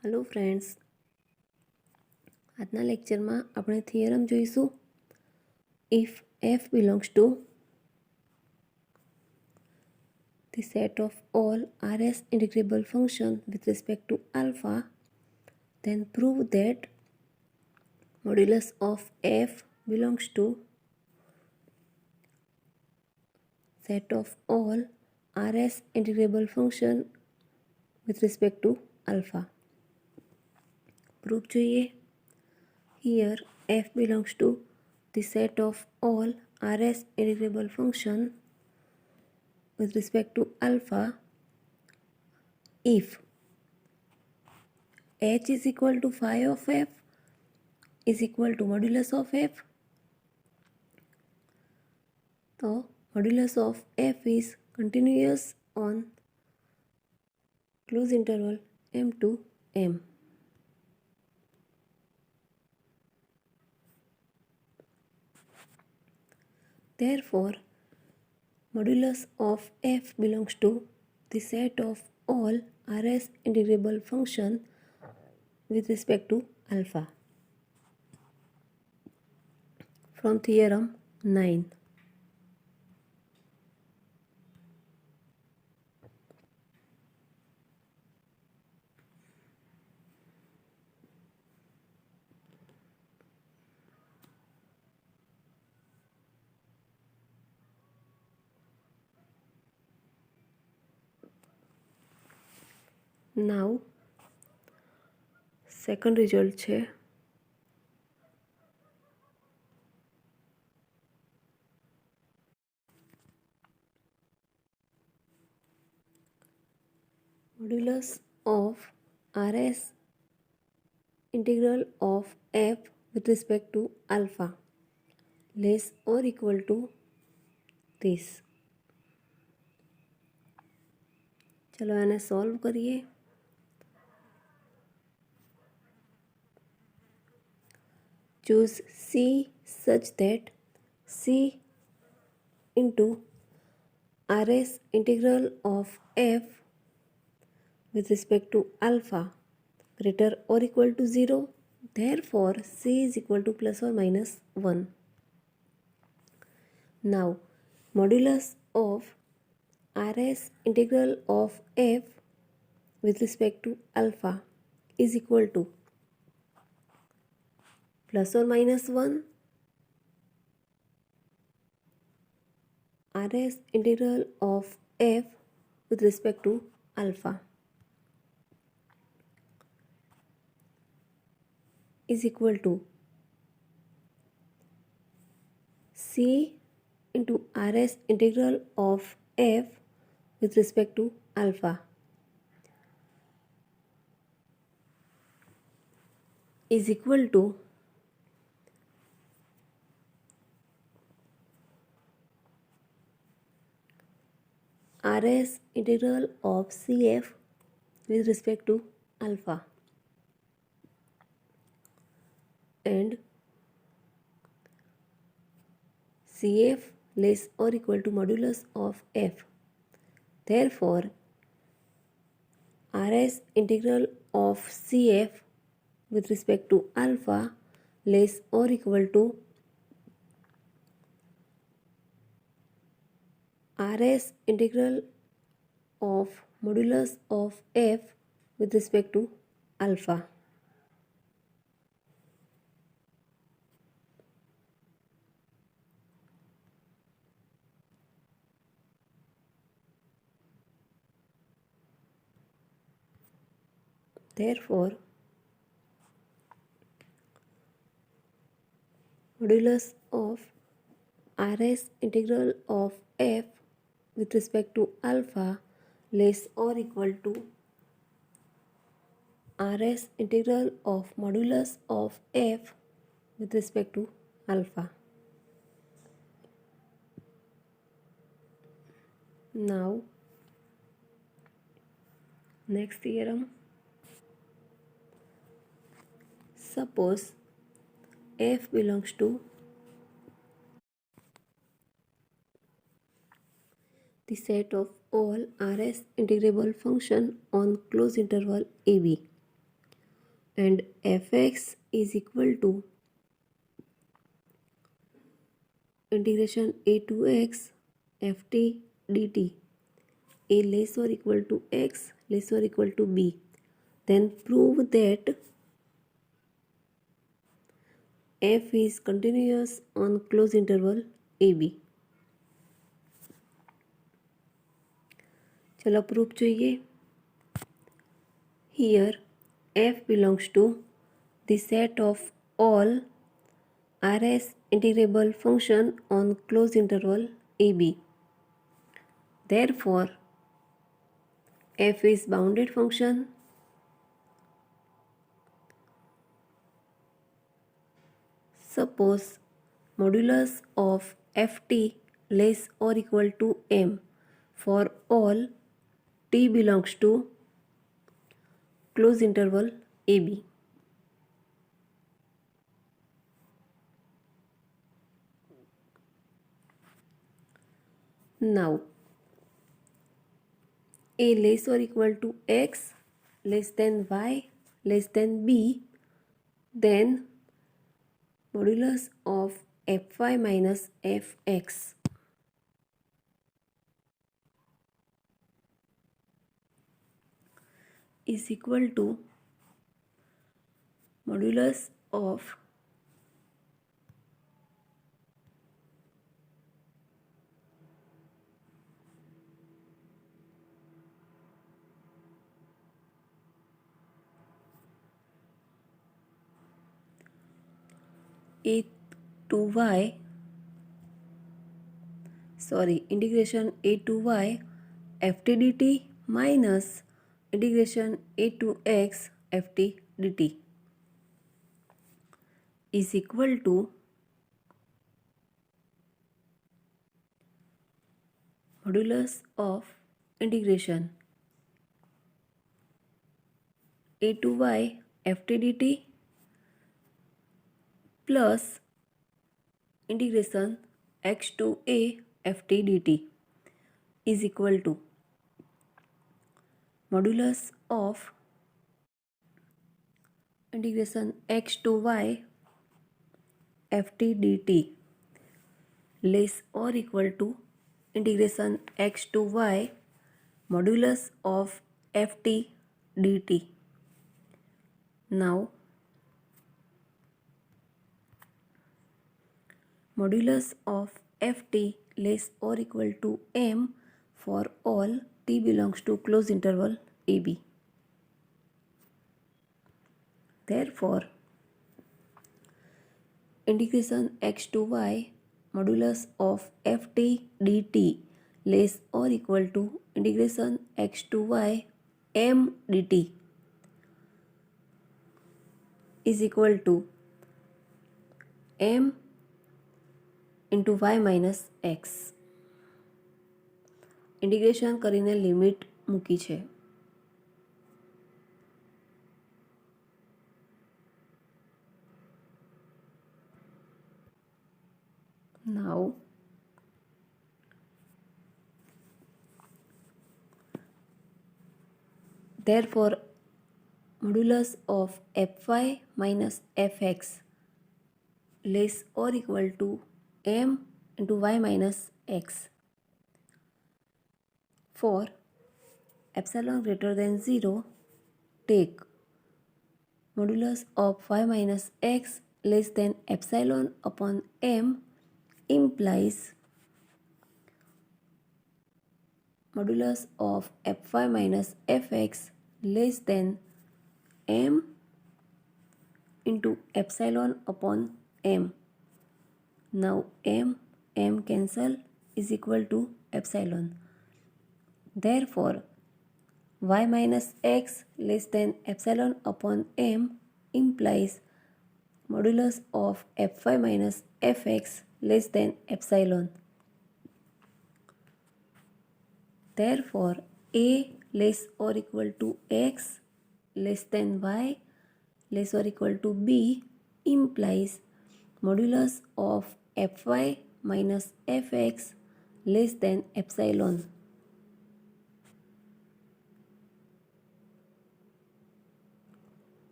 Hello friends, આજના લેક્ચરમાં આપણે થિયરમ જોઈશું. If f belongs to the set of all Rs integrable function with respect to alpha, then prove that modulus of f belongs to set of all Rs integrable function with respect to alpha. Proof જોઈએ. Here f belongs to the set of all Rs integrable function with respect to alpha if h is equal to phi of f is equal to modulus of f. So modulus of f is continuous on closed interval m to m. Therefore, modulus of f belongs to the set of all Rs integrable function with respect to alpha. From theorem 9. Now, second result છે modulus of Rs integral of f with respect to alpha less or equal to this. चलो आने solve करिए. Choose C such that C into Rs integral of f with respect to alpha greater or equal to 0. Therefore, C is equal to plus or minus 1. Now, modulus of Rs integral of f with respect to alpha is equal to plus or minus 1 Rs integral of f with respect to alpha is equal to C into Rs integral of f with respect to alpha is equal to Rs integral of Cf with respect to alpha, and Cf less or equal to modulus of f. Therefore, Rs integral of Cf with respect to alpha less or equal to Rs integral of modulus of f with respect to alpha. Therefore, modulus of Rs integral of f with respect to alpha less or equal to Rs integral of modulus of f with respect to alpha. Now, next theorem. Suppose f belongs to the set of all Rs integrable function on closed interval AB. and fx is equal to integration a to x ft dt, a less or equal to x less or equal to b. Then prove that f is continuous on closed interval ab. चलो proof જોઈએ. Here f belongs to the set of all Rs integrable function on closed interval ab. Therefore f is bounded function. Suppose modulus of ft less or equal to m for all t belongs to closed interval ab. Now a less or equal to x less than y less than b, then modulus of fy minus fx is equal to modulus of a to y, integration a to y ft dt minus integration a to x ft dt is equal to modulus of integration a to y ft dt plus integration x to a ft dt is equal to modulus of integration x to y ft dt less or equal to integration x to y modulus of ft dt. Now modulus of ft less or equal to m for all t belongs to closed interval ab. Therefore integration x to y modulus of ft dt less or equal to integration x to y m dt is equal to m into y minus x. Integration કરીને limit મૂકી છે. Now therefore modulus of fy minus fx less or equal to m into y minus x. For epsilon greater than 0, take modulus of y minus x less than epsilon upon m implies modulus of fy minus fx less than m into epsilon upon m. Now m cancel is equal to epsilon. Therefore y minus x less than epsilon upon m implies modulus of fy minus fx less than epsilon. Therefore a less or equal to x less than y less or equal to b implies modulus of fy minus fx less than epsilon.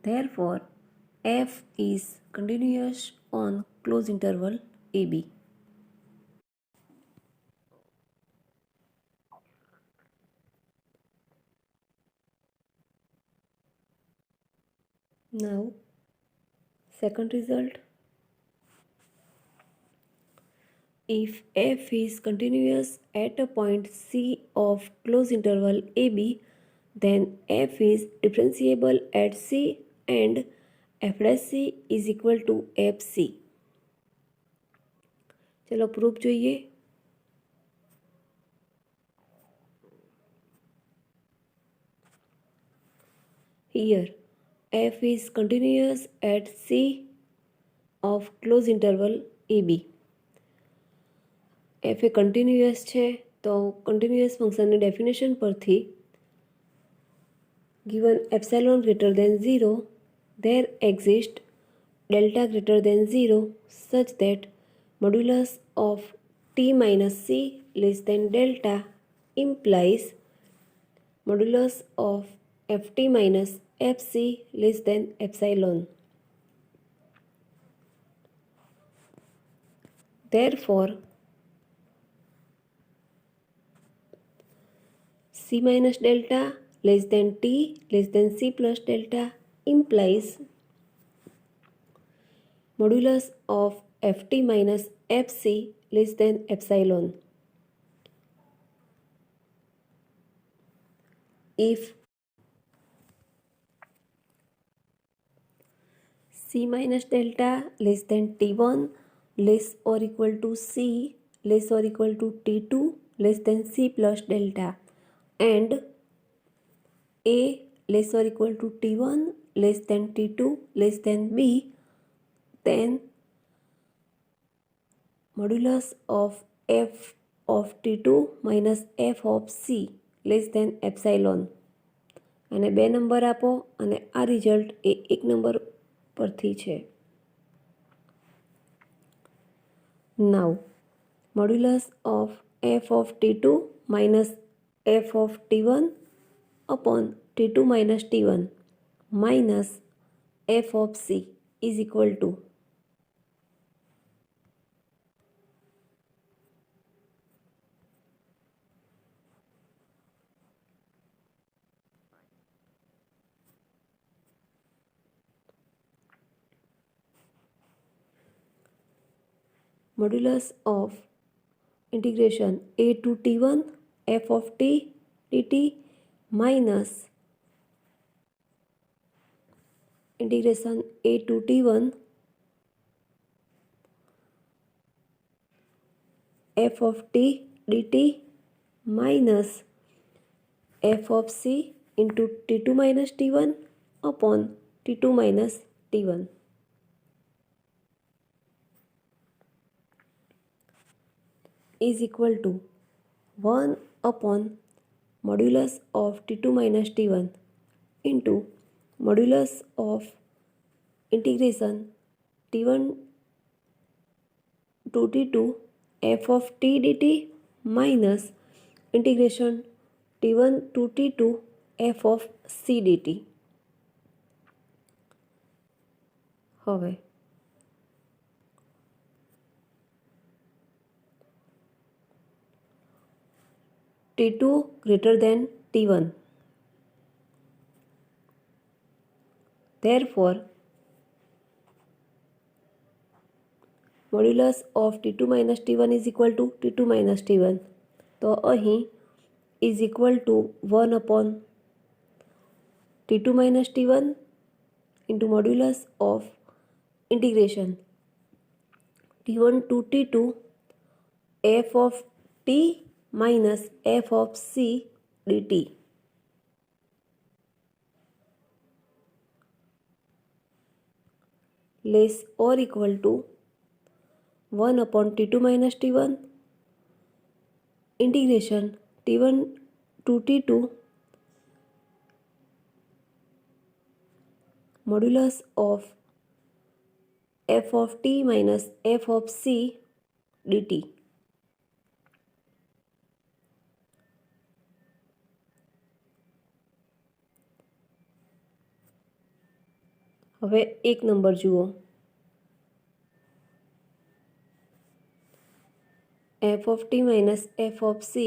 Therefore, f is continuous on closed interval AB. Now, second result. If f is continuous at a point C of closed interval AB, then f is differentiable at C and f dash C is equal to fc. चलो proof જોઈએ. Here f is continuous at C of closed interval AB. f A continuous છે તો continuous ફંક્શનની definition પરથી given epsilon greater than 0 there exists delta greater than 0 such that modulus of t minus c less than delta implies modulus of ft minus fc less than epsilon. Therefore, c minus delta less than t less than c plus delta implies modulus of ft minus fc less than epsilon. If c minus delta less than t1 less or equal to c less or equal to t2 less than c plus delta and a less or equal to t1 less than t2 less than b, then modulus of f of t2 minus f of c less than epsilon. અને બે number આપો અને આ result એ એક number પરથી છે. Now, modulus of f of t2 minus f of t1 upon t2 minus t1 minus f of c is equal to modulus of integration a to t1 f of t dt minus integration a to t1 f of t dt minus f of c into t2 minus t1 upon t2 minus t1 is equal to 1 upon modulus of t2 minus t1 into modulus of integration t1 to t2 f of t dt minus integration t1 to t2 f of c dt. હવે t2 greater than t1. Therefore, modulus of t2 minus t1 is equal to t2 minus t1. તો અહીં is equal to 1 upon t2 minus t1 into modulus of integration t1 to t2 f of t minus f of c dt less or equal to 1 upon t2 minus t1 integration t1 to t2 modulus of f of t minus f of c dt. હવે એક number જુઓ, f of t minus f of c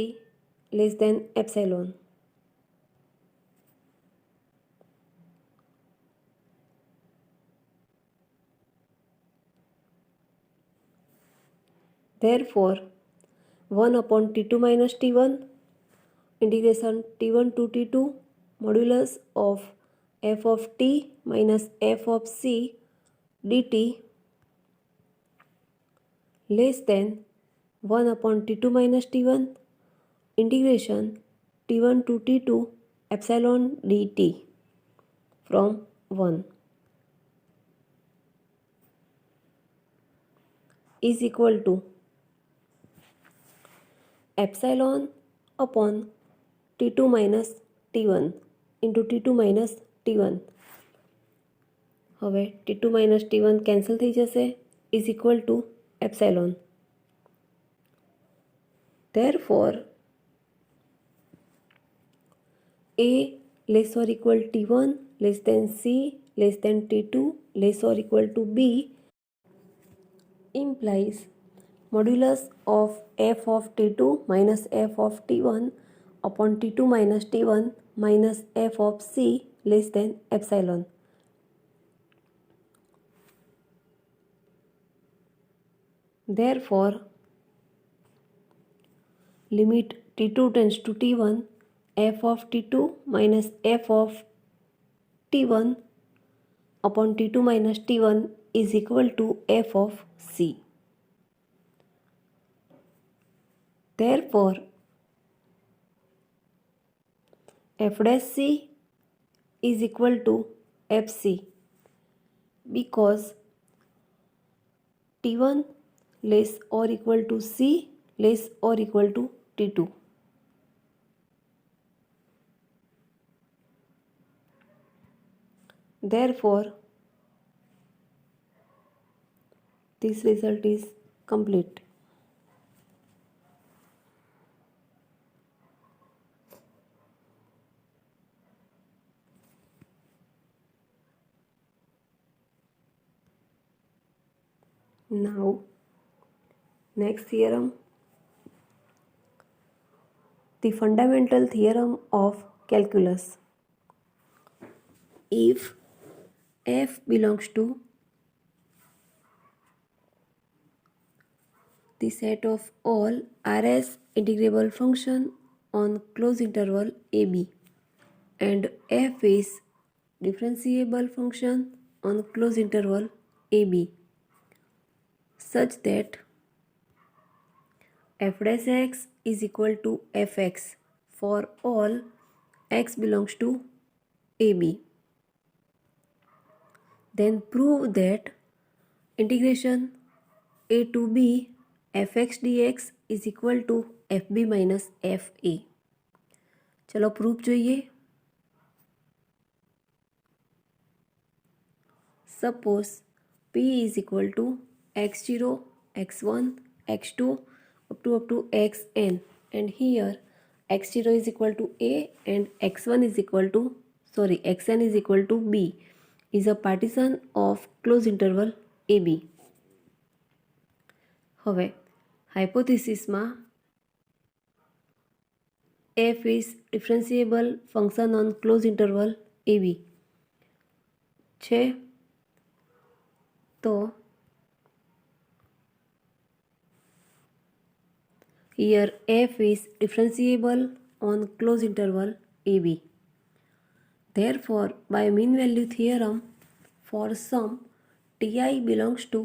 less than epsilon. Therefore, 1 upon t2 minus t1 integration t1 to t2 modulus of f of t minus f of c dt less than 1 upon t2 minus t1 integration t1 to t2 epsilon dt from 1 is equal to epsilon upon t2 minus t1 into t2 minus t1. હવે t2 minus t1 cancel થઈ જશે, is equal to epsilon. Therefore, a less or equal t1 less than c less than t2 less or equal to b implies modulus of f of t2 minus f of t1 upon t2 minus t1 minus f of c less than epsilon. Therefore, limit t2 tends to t1 f of t2 minus f of t1 upon t2 minus t1 is equal to f of c. Therefore, f dash c is equal to fc because t1 less or equal to c less or equal to t2. Therefore, this result is complete. Now, next theorem, the fundamental theorem of calculus. If f belongs to the set of all Rs integrable function on closed interval ab and f is differentiable function on closed interval ab such that f dash x is equal to fx for all x belongs to ab, then prove that integration a to b fx dx is equal to fb minus fa. चलो proof જોઈએ. Suppose p is equal to x0, x1, x2 up to xn, and here x0 is equal to a and xn is equal to b is a partition of closed interval ab. હવે હાઇપોથિસિસમાં f is differentiable function on closed interval ab છે, તો here f is differentiable on closed interval ab. Therefore, by mean value theorem, for some ti belongs to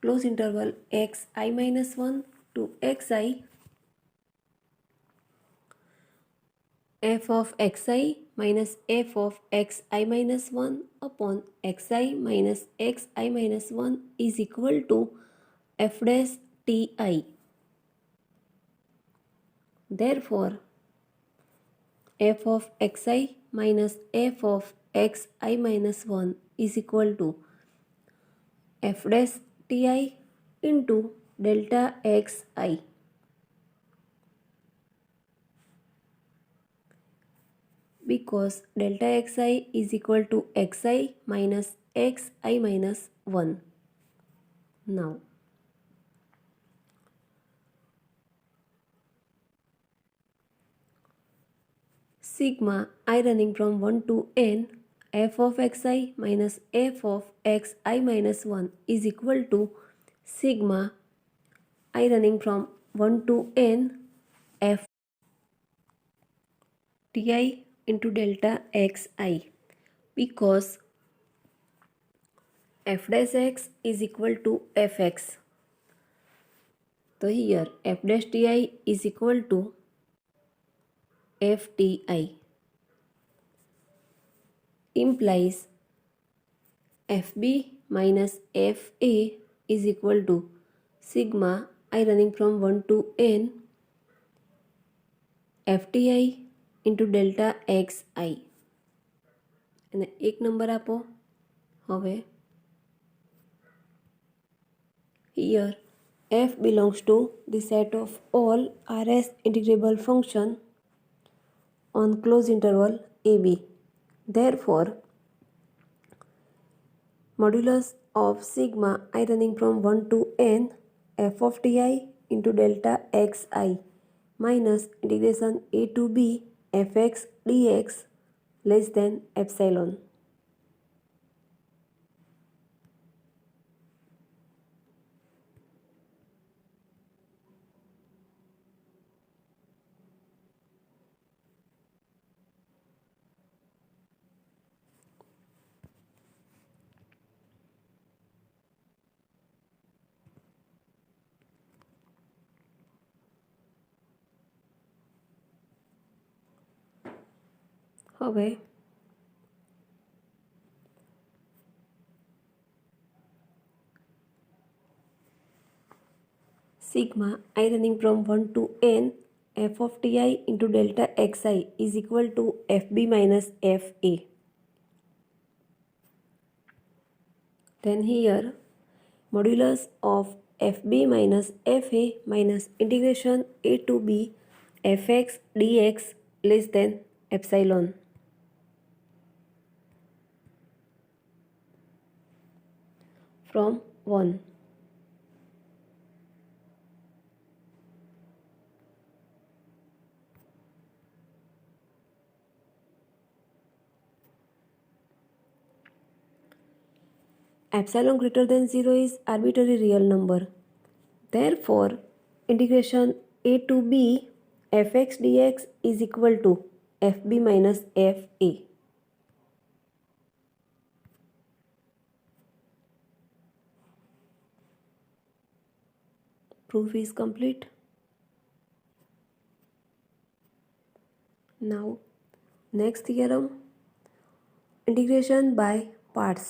closed interval xi minus 1 to xi, f of xi minus f of xi minus 1 upon xi minus xi minus 1 is equal to f dash ti. Therefore, f of xi minus f of xi minus 1 is equal to f dash ti into delta xi. Because delta xi is equal to xi minus xi minus 1. Now, sigma I running from 1 to n f of xi minus f of xi minus 1 is equal to sigma I running from 1 to n f ti into delta xi, because f dash x is equal to fx. So here f dash ti is equal to fti, implies fb minus fa is equal to sigma I running from 1 to n fti into delta xi. અને એક number આપો. હવે here f belongs to the set of all Rs integrable function on closed interval ab. Therefore, modulus of sigma I running from 1 to n f of ti into delta xi minus integration a to b fx dx less than epsilon. હવે sigma I running from 1 to n f of ti into delta xi is equal to fb minus fa. Then here modulus of fb minus fa minus integration a to b fx dx less than epsilon. From 1. Epsilon greater than 0 is arbitrary real number. Therefore, integration a to b fx dx is equal to fb minus fa. Proof is complete. Now, next theorem, integration by parts.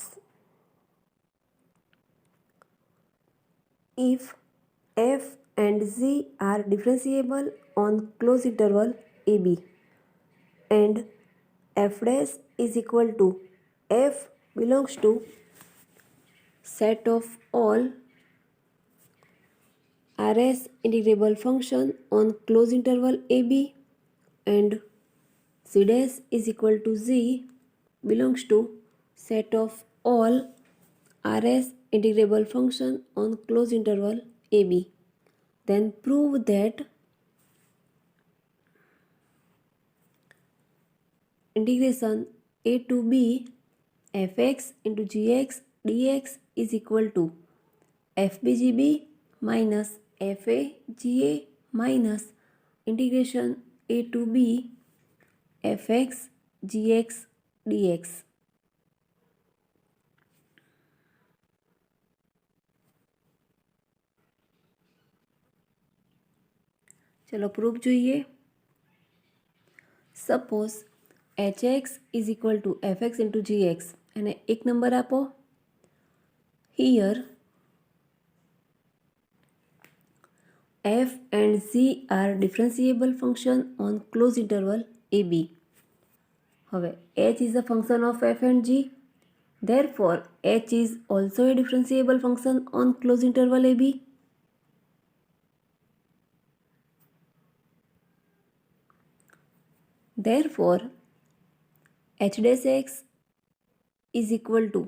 If f and g are differentiable on closed interval ab and f dash is equal to f belongs to set of all Rs integrable function on closed interval ab and c dash is equal to z belongs to set of all Rs integrable function on closed interval ab, then prove that integration a to b fx into gx dx is equal to fbgb minus fa.ga minus integration a to b fx gx dx. चलो proof જોઈએ. Suppose hx is equal to fx into gx અને એક number આપો. Here f and g are differentiable function on closed interval ab. હવે h is a function of f and g. Therefore, h is also a differentiable function on closed interval ab. Therefore, h dash x is equal to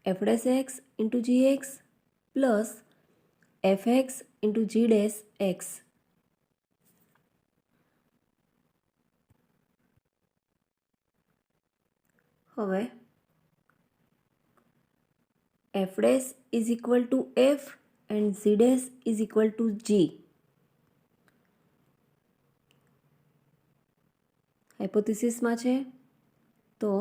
f dash x into gx plus fx into g dash x. હવે f dash is equal to f and g dash is equal to g. હાઇપોથિસિસમાં છે તો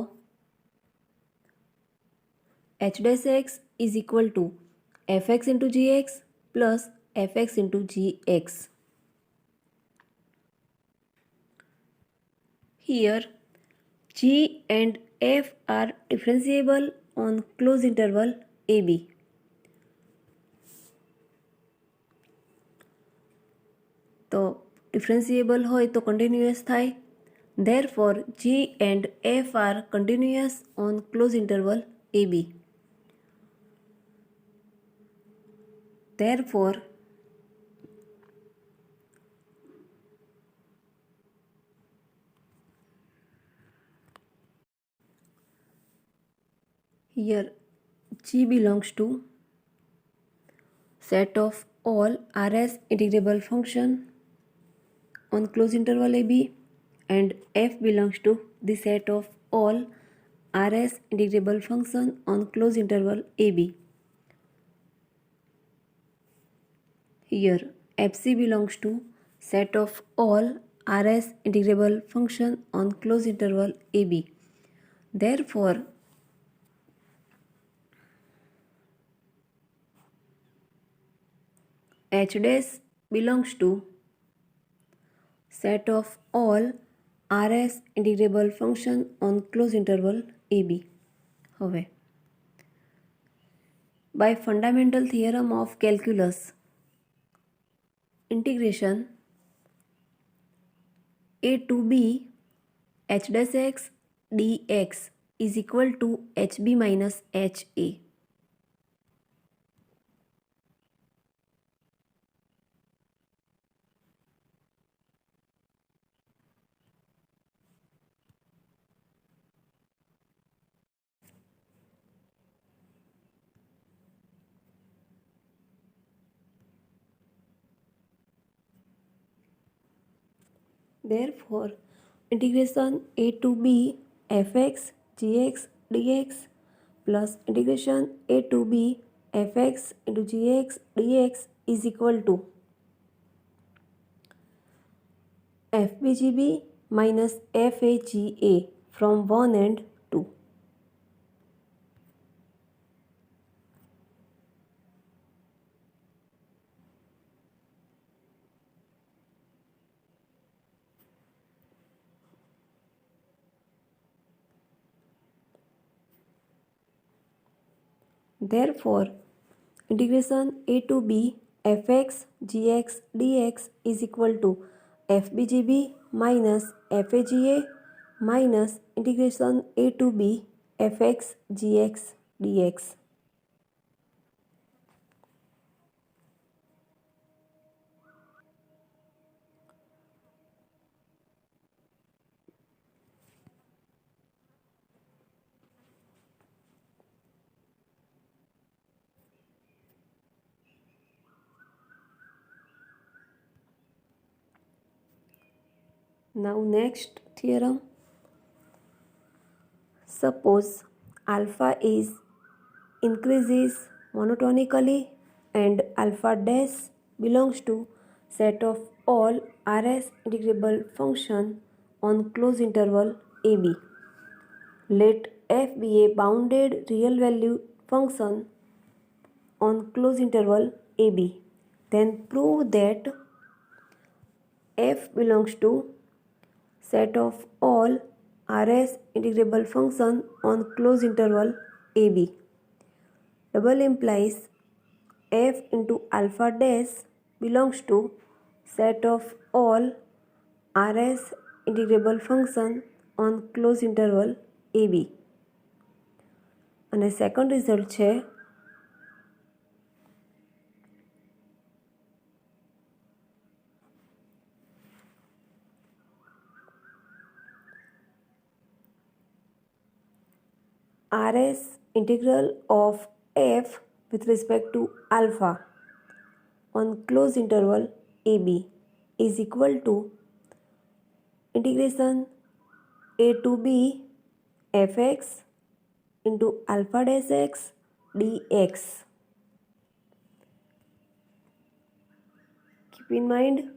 h dash x is equal to fx into gx plus fx into gx. Here g and f are differentiable on closed interval ab. તો differentiable હોય તો continuous થાય. Therefore g and f are continuous on closed interval ab. Therefore here g belongs to set of all Rs integrable function on closed interval ab and f belongs to the set of all Rs integrable function on closed interval ab. Here fc belongs to set of all Rs integrable function on closed interval ab. Therefore h dash belongs to set of all Rs integrable function on closed interval ab. હવે by fundamental theorem of calculus, integration a to b h dash x dx is equal to hb minus ha. Therefore, integration a to b fx gx dx plus integration a to b fx into gx dx is equal to fbgb minus faga from 1 and 2. Therefore, integration a to b fx gx dx is equal to fbgb minus faga minus integration a to b fx gx dx. Now next theorem. Suppose alpha is increases monotonically and alpha dash belongs to set of all Rs integrable function on closed interval ab. Let f be a bounded real value function on closed interval ab. Then prove that f belongs to set of all Rs integrable function on closed interval ab. Double implies f into alpha dash belongs to set of all Rs integrable function on closed interval ab. અને second result છે Rs integral of f with respect to alpha on closed interval ab is equal to integration a to b fx into alpha dash x dx. Keep in mind